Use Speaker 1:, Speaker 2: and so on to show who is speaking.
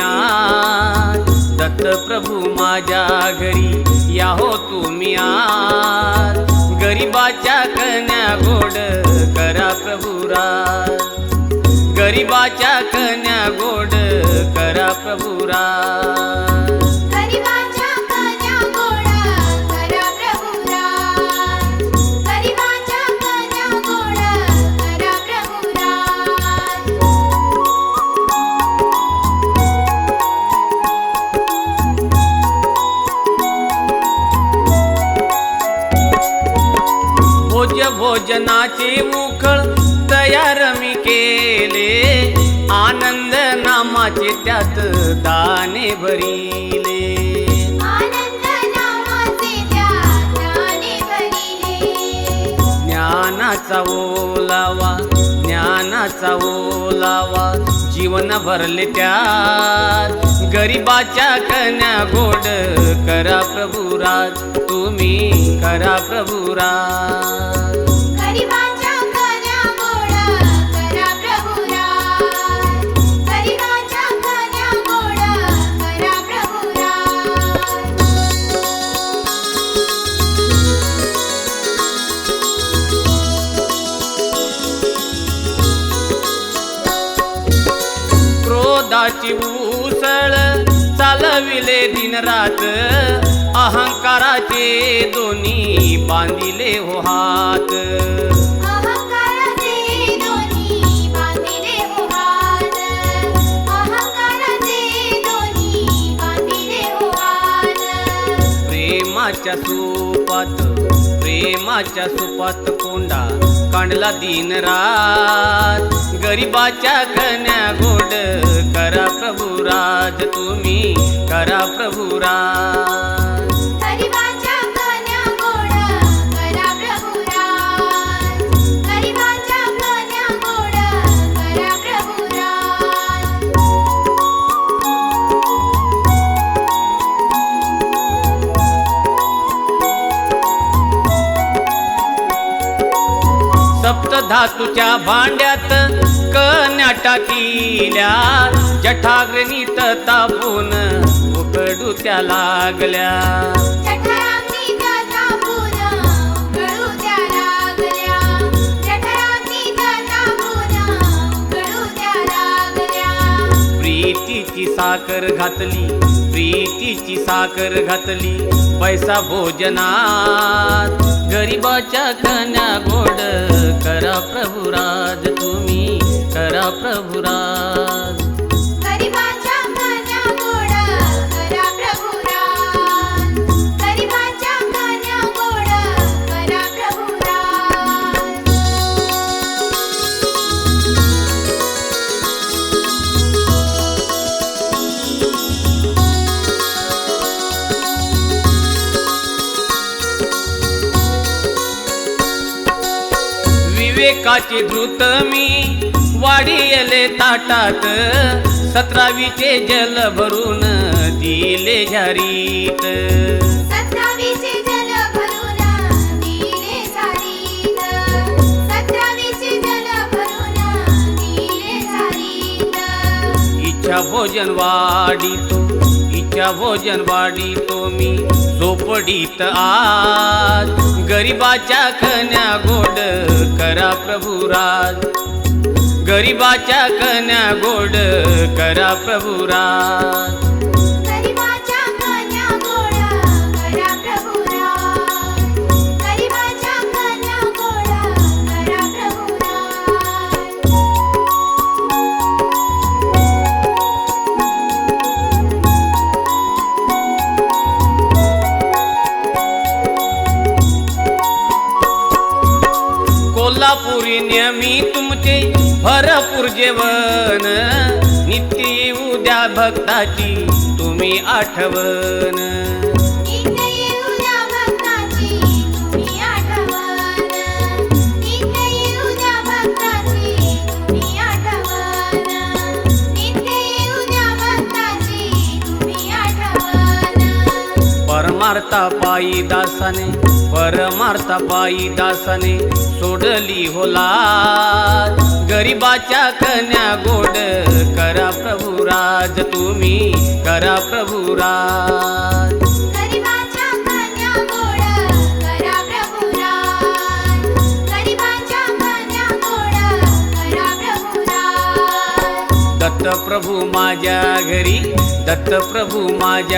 Speaker 1: आज, दत्त प्रभू माझ्या घरी या हो तुम्ही आज, गरिबाच्या कन्या गोड करा प्रभू राज, गरिबाच्या कन्या गोड करा प्रभू राज. भोजनाचे उखळ तयार मी केले, आनंद नामाचे त्यात दाणे भरिले, ज्ञानाचा ओलावा, ज्ञानाचा ओलावा जीवन भरले त्यात, गरिबाच्या कन्या गोड करा प्रभू राज, तुम्ही करा प्रभू राज. क्रोधाची उसळ चालविले दिन रात, अहंकाराचे दोन्ही बांधिले हो हात, प्रेमाच्या सुपात, प्रेमाच्या सुपात कोंडा कांडला दिन रात, गरिबाच्या कन्या गोड करा प्रभू राज, तुम्ही करा प्रभू राज. सप्तधातूच्या भांड्यात कन्या टाकिल्या, जठाग्नीत तापून उकडू त्या लागल्या, प्रीतीची साखर घातली, प्रीतीची साखर घातली पैसा भोजनात, गरिबाच्या कन्या गोड करा प्रभू राज, तुम्ही करा प्रभू राज. विवेकाची धृत मी वाढीले ताटात, 17वीचे जल भरून दिले झारीत,
Speaker 2: 17वीचे जल भरून दिले झारीत, 17वीचे जल भरून दिले झारीत.
Speaker 1: इच्छा भोजन वाढीतो, इच्छा भोजन वाढीतो मी झोपडीत आज, गरिबाच्या कन्या गोड करा प्रभू राज, गरिबाच्या कन्या गोड करा प्रभू राज. कोल्हापुरी नेहमी तुमचे भरपूर जेवण, नित्य येऊ द्या भक्ताची तुम्ही आठवण,
Speaker 2: नित्य येऊ द्या भक्ताची तुम्ही आठवण, नित्य येऊ द्या भक्ताची तुम्ही आठवण, नित्य येऊ द्या भक्ताची तुम्ही आठवण.
Speaker 1: परमार्था पायी दासाने, परमार्था पायी दासाने सोडली हो लाज, गरिबाच्या कन्या गोड करा प्रभू राज, तुम्ही करा प्रभू राज.
Speaker 2: गरिबाच्या कन्या गोड करा प्रभू राज, गरिबाच्या कन्या गोड करा प्रभू राज.
Speaker 1: दत्त प्रभू माझ्या घरी, दत्त प्रभू माझ्या